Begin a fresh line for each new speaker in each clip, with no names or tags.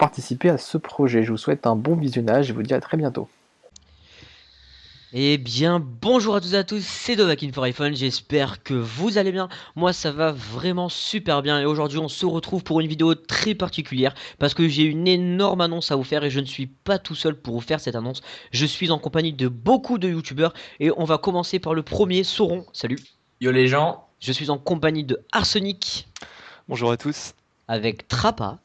participer à ce projet. Je vous souhaite un bon visionnage et vous dis à très bientôt.
Eh bien, bonjour à toutes et à tous, c'est Dovakin for iPhone, j'espère que vous allez bien. Moi, ça va vraiment super bien et aujourd'hui, on se retrouve pour une vidéo très particulière parce que j'ai une énorme annonce à vous faire et je ne suis pas tout seul pour vous faire cette annonce. Je suis en compagnie de beaucoup de youtubeurs et on va commencer par le premier, Sauron. Salut.
Yo les gens,
Je suis en compagnie de Arsenic,
Bonjour à tous.
avec Trappa,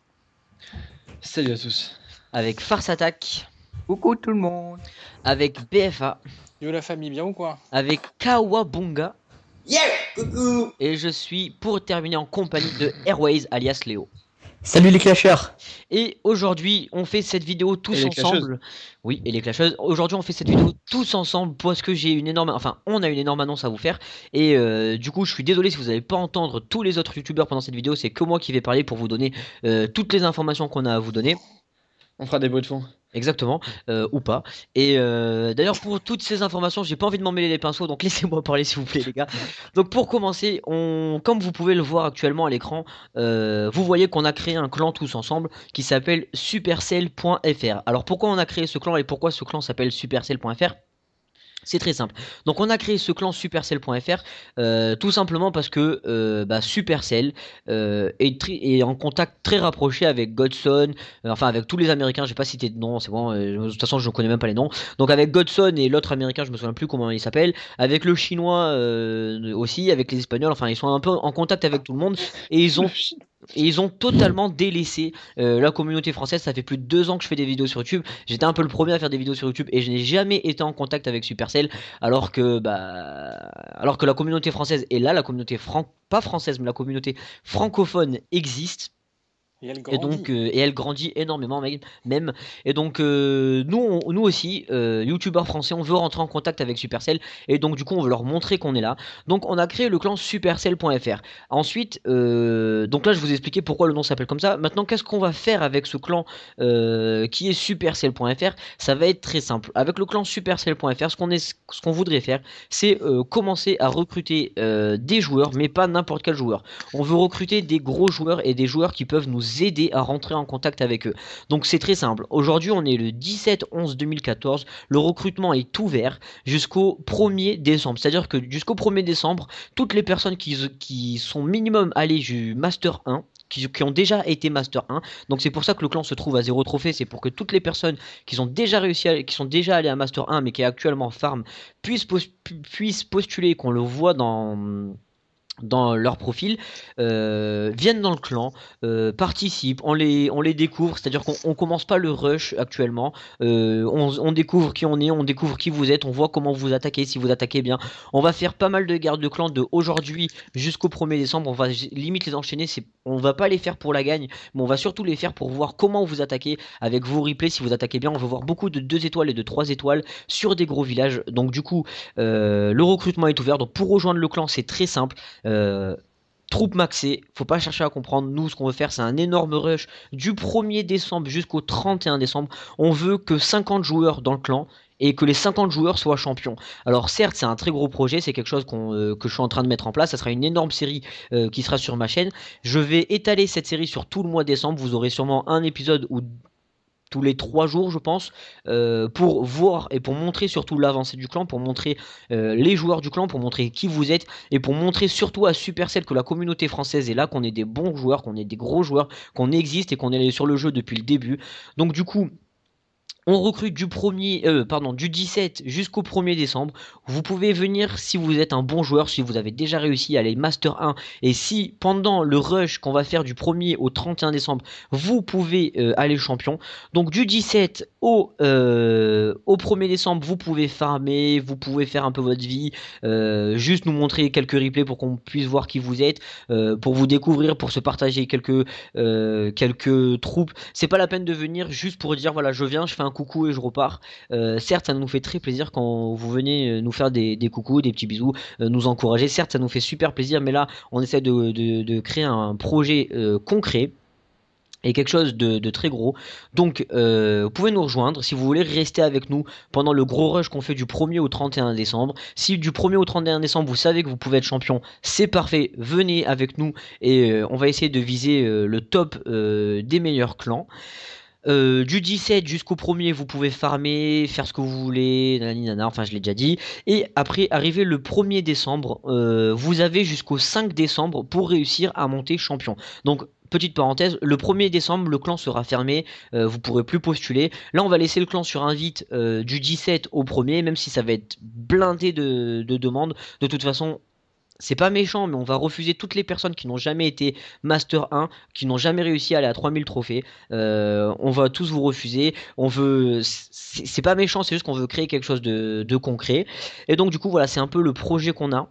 Salut à tous.
avec Farce Attack,
coucou tout le monde.
avec BFA,
Yo la famille, bien ou quoi?
avec Kawabunga.
Yeah, coucou.
Et je suis pour terminer en compagnie de Airways alias Léo.
Salut les clasheurs.
Et aujourd'hui, on fait cette vidéo tous
Et les
ensemble. Oui, et les clasheuses. Aujourd'hui, on fait cette vidéo tous ensemble parce que on a une énorme annonce à vous faire. Et du coup, je suis désolé si vous n'allez pas entendre tous les autres youtubeurs pendant cette vidéo. C'est que moi qui vais parler pour vous donner toutes les informations qu'on a à vous donner.
On fera des bruits de fond.
Exactement, ou pas. Et d'ailleurs, pour toutes ces informations, j'ai pas envie de m'en mêler les pinceaux, donc laissez-moi parler s'il vous plaît, les gars. Donc pour commencer, comme vous pouvez le voir actuellement à l'écran, vous voyez qu'on a créé un clan tous ensemble qui s'appelle Supercell.fr. Alors pourquoi on a créé ce clan et pourquoi ce clan s'appelle Supercell.fr? C'est très simple. Donc on a créé ce clan Supercell.fr tout simplement parce que Supercell est en contact très rapproché avec Godson, enfin avec tous les Américains, j'ai pas cité de nom, c'est bon, de toute façon je ne connais même pas les noms. Donc avec Godson et l'autre Américain, je me souviens plus comment il s'appelle, avec le Chinois aussi, avec les Espagnols, enfin ils sont un peu en contact avec tout le monde et ils ont totalement délaissé la communauté française. Ça fait plus de 2 ans que je fais des vidéos sur YouTube. J'étais un peu le premier à faire des vidéos sur YouTube et je n'ai jamais été en contact avec Supercell alors que la communauté française est là, la communauté pas française mais la communauté francophone existe.
Et elle
Et
grandit.
donc et elle grandit énormément même. Et donc nous aussi youtubeurs français, on veut rentrer en contact avec Supercell et donc du coup on veut leur montrer qu'on est là. Donc on a créé le clan Supercell.fr. Ensuite donc là je vous ai expliqué pourquoi le nom s'appelle comme ça. Maintenant qu'est-ce qu'on va faire avec ce clan qui est Supercell.fr? Ça va être très simple. Avec le clan Supercell.fr, ce qu'on voudrait faire, c'est commencer à recruter des joueurs, mais pas n'importe quel joueur. On veut recruter des gros joueurs et des joueurs qui peuvent nous aider à rentrer en contact avec eux. Donc c'est très simple. Aujourd'hui, on est le 17/11/2014. Le recrutement est ouvert jusqu'au 1er décembre. C'est-à-dire que jusqu'au 1er décembre, toutes les personnes qui sont minimum allées du Master 1, qui ont déjà été Master 1. Donc c'est pour ça que le clan se trouve à 0 trophée. C'est pour que toutes les personnes qui sont déjà qui sont déjà allées à Master 1 mais qui est actuellement farm puissent postuler, qu'on le voit dans leur profil, viennent dans le clan, participent, on les découvre, c'est à dire qu'on commence pas le rush actuellement, on découvre qui on est, on découvre qui vous êtes, on voit comment vous attaquez, si vous attaquez bien. On va faire pas mal de gardes de clan de aujourd'hui jusqu'au 1er décembre, on va limite les enchaîner, on va pas les faire pour la gagne, mais on va surtout les faire pour voir comment vous attaquez avec vos replays. Si vous attaquez bien, on veut voir beaucoup de 2 étoiles et de 3 étoiles sur des gros villages. Donc du coup le recrutement est ouvert, donc pour rejoindre le clan c'est très simple. Troupe maxée, faut pas chercher à comprendre. Nous, ce qu'on veut faire, c'est un énorme rush du 1er décembre jusqu'au 31 décembre. On veut que 50 joueurs dans le clan et que les 50 joueurs soient champions. Alors certes, c'est un très gros projet, c'est quelque chose que je suis en train de mettre en place. Ça sera une énorme série qui sera sur ma chaîne. Je vais étaler cette série sur tout le mois de décembre. Vous aurez sûrement un épisode ou tous les 3 jours je pense, pour voir et pour montrer surtout l'avancée du clan, pour montrer les joueurs du clan, pour montrer qui vous êtes et pour montrer surtout à Supercell que la communauté française est là, qu'on est des bons joueurs, qu'on est des gros joueurs, qu'on existe et qu'on est sur le jeu depuis le début. Donc du coup on recrute du 17 jusqu'au 1er décembre. Vous pouvez venir si vous êtes un bon joueur, si vous avez déjà réussi à aller Master 1. Et si pendant le rush qu'on va faire du 1er au 31 décembre, vous pouvez aller champion. Donc du 17 au 1er décembre, vous pouvez farmer, vous pouvez faire un peu votre vie. Juste nous montrer quelques replays pour qu'on puisse voir qui vous êtes. Pour vous découvrir, pour se partager quelques troupes. C'est pas la peine de venir juste pour dire voilà je viens, je fais un coucou et je repars. Certes ça nous fait très plaisir quand vous venez nous faire des coucous, des petits bisous, nous encourager. Certes ça nous fait super plaisir, mais là on essaie de créer un projet concret et quelque chose de très gros. Donc vous pouvez nous rejoindre si vous voulez rester avec nous pendant le gros rush qu'on fait du 1er au 31 décembre. Si du 1er au 31 décembre vous savez que vous pouvez être champion, c'est parfait, venez avec nous et on va essayer de viser le top des meilleurs clans. Du 17 jusqu'au premier, vous pouvez farmer, faire ce que vous voulez, nanani nana, enfin je l'ai déjà dit. Et après, arrivé le 1er décembre, vous avez jusqu'au 5 décembre pour réussir à monter champion. Donc, petite parenthèse, le 1er décembre, le clan sera fermé, vous pourrez plus postuler. Là, on va laisser le clan sur invite du 17 au 1er, même si ça va être blindé de demandes. De toute façon, c'est pas méchant, mais on va refuser toutes les personnes qui n'ont jamais été Master 1, qui n'ont jamais réussi à aller à 3000 trophées. On va tous vous refuser. On veut, c'est pas méchant, c'est juste qu'on veut créer quelque chose de concret. Et donc du coup, voilà, c'est un peu le projet qu'on a.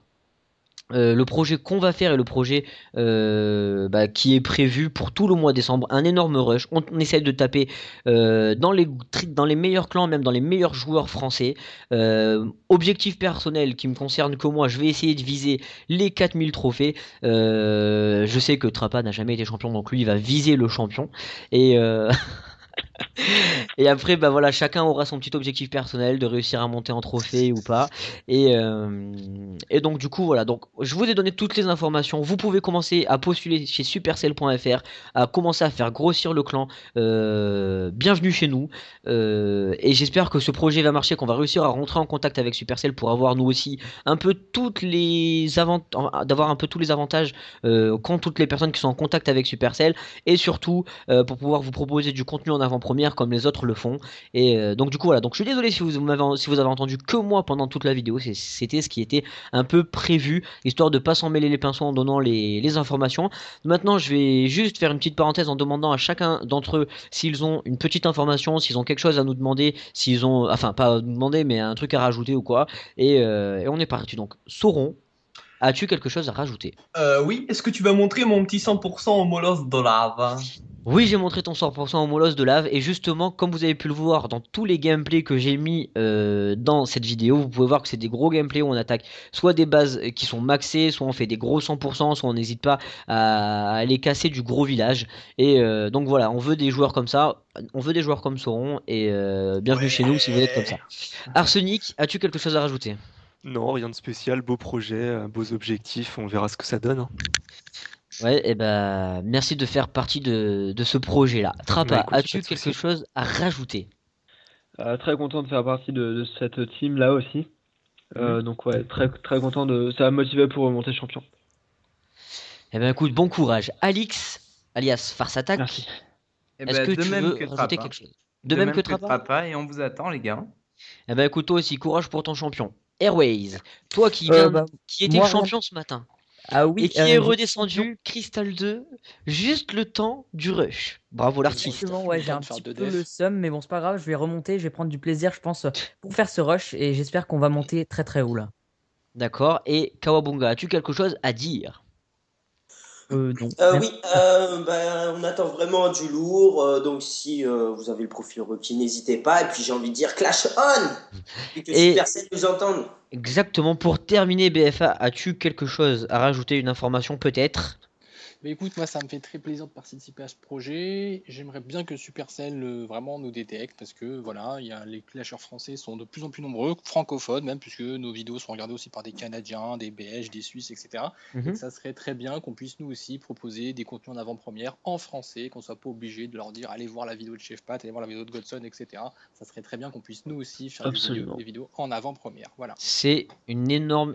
Le projet qu'on va faire et le projet qui est prévu pour tout le mois de décembre, un énorme rush. On essaie de taper dans les meilleurs clans, même dans les meilleurs joueurs français. Objectif personnel qui me concerne que moi, je vais essayer de viser les 4000 trophées. Je sais que Trappa n'a jamais été champion, donc lui il va viser le champion. Et et après, bah voilà, chacun aura son petit objectif personnel de réussir à monter en trophée ou pas. Et donc du coup, voilà. Donc, je vous ai donné toutes les informations. Vous pouvez commencer à postuler chez Supercell.fr, à commencer à faire grossir le clan. Bienvenue chez nous. Et j'espère que ce projet va marcher, qu'on va réussir à rentrer en contact avec Supercell pour avoir nous aussi un peu d'avoir un peu tous les avantages qu'ont toutes les personnes qui sont en contact avec Supercell, et surtout pour pouvoir vous proposer du contenu en avant-première comme les autres le font. Et donc du coup voilà, donc je suis désolé si vous avez entendu que moi pendant toute la vidéo. C'était ce qui était un peu prévu, histoire de pas s'en mêler les pinceaux en donnant les informations. Maintenant je vais juste faire une petite parenthèse en demandant à chacun d'entre eux s'ils ont une petite information, s'ils ont quelque chose à nous demander, s'ils ont, enfin pas à nous demander mais un truc à rajouter ou quoi. Et on est parti. Donc Sauron, as-tu quelque chose à rajouter?
Oui, est-ce que tu vas montrer mon petit 100% en molosse de lave?
Oui, j'ai montré ton 100% en molosse de lave, et justement, comme vous avez pu le voir dans tous les gameplays que j'ai mis dans cette vidéo, vous pouvez voir que c'est des gros gameplays où on attaque soit des bases qui sont maxées, soit on fait des gros 100%, soit on n'hésite pas à aller casser du gros village. Et donc voilà, on veut des joueurs comme ça, on veut des joueurs comme Sauron, et bienvenue chez nous si vous êtes comme ça. Arsenic, as-tu quelque chose à rajouter?
Non, rien de spécial, beau projet, beaux objectifs, on verra ce que ça donne, hein.
Ouais, et ben merci de faire partie de ce projet-là. Trappa,
Bah, écoute,
as-tu
pas de
quelque
souci.
chose à rajouter?
Très content de faire partie de cette team là aussi. Donc ouais, très très content ça m'a motivé pour remonter champion.
Eh ben écoute, bon courage. Alix, alias Farce Attack,
Merci.
Eh
est-ce
ben,
que
de
tu
même
veux
que
rajouter
Trappa.
quelque chose? De même que Trappa?
Trappa, et on vous attend, les gars.
Eh ben écoute, toi aussi, courage pour ton champion. Airways, toi qui qui étais
moi,
champion ce matin,
Ah
et
oui,
qui est
j'étais
redescendu Crystal 2, juste le temps du rush. Bravo l'artiste.
exactement, ouais,
Le
j'ai
temps
un
de faire
petit
deux
peu
def.
le seum, mais bon, c'est pas grave, je vais remonter, je vais prendre du plaisir, je pense, pour faire ce rush, et j'espère qu'on va monter très très haut là.
D'accord, et Kawabunga, as-tu quelque chose à dire?
Non.
Oui, on attend vraiment du lourd. Donc, si vous avez le profil requis, n'hésitez pas. Et puis, j'ai envie de dire Clash On! Et que
Et-
Supercell nous entende.
Exactement, pour terminer BFA, as-tu quelque chose à rajouter, une information peut-être?
Mais écoute, moi ça me fait très plaisir de participer à ce projet. J'aimerais bien que Supercell vraiment nous détecte parce que voilà, les clasheurs français sont de plus en plus nombreux, francophones même, puisque nos vidéos sont regardées aussi par des Canadiens, des Belges, des Suisses, etc. Et
Mhm.
que ça serait très bien qu'on puisse nous aussi proposer des contenus en avant-première en français, qu'on soit pas obligé de leur dire allez voir la vidéo de Chef Pat, allez voir la vidéo de Godson, etc. Ça serait très bien qu'on puisse nous aussi faire
Absolument.
des vidéos en avant-première. Voilà.
C'est une énorme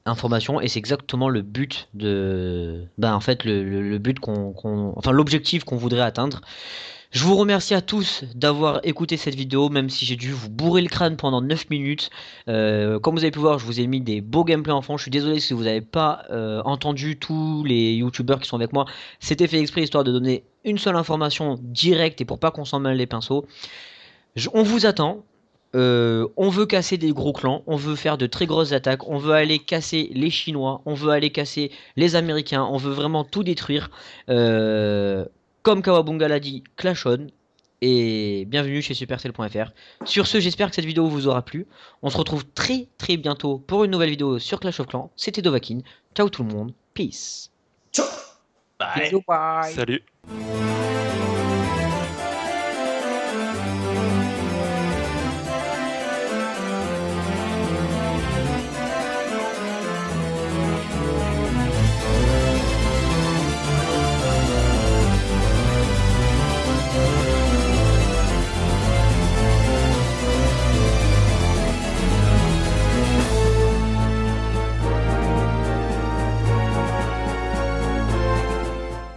information, et c'est exactement le but en fait le but enfin l'objectif qu'on voudrait atteindre. Je vous remercie à tous d'avoir écouté cette vidéo, même si j'ai dû vous bourrer le crâne pendant 9 minutes. Comme vous avez pu voir, je vous ai mis des beaux gameplays en fond. Je suis désolé si vous n'avez pas entendu tous les youtubeurs qui sont avec moi. C'était fait exprès, histoire de donner une seule information directe et pour pas qu'on s'en mêle les pinceaux. On vous attend. On veut casser des gros clans, on veut faire de très grosses attaques, on veut aller casser les Chinois, on veut aller casser les Américains, on veut vraiment tout détruire. Comme Kawabunga l'a dit, Clash On, et bienvenue chez Supercell.fr. Sur ce, j'espère que cette vidéo vous aura plu. On se retrouve très très bientôt pour une nouvelle vidéo sur Clash of Clans. C'était Dovahkiin, ciao tout le monde, peace.
Ciao.
Bye.
Bisous, bye.
Salut.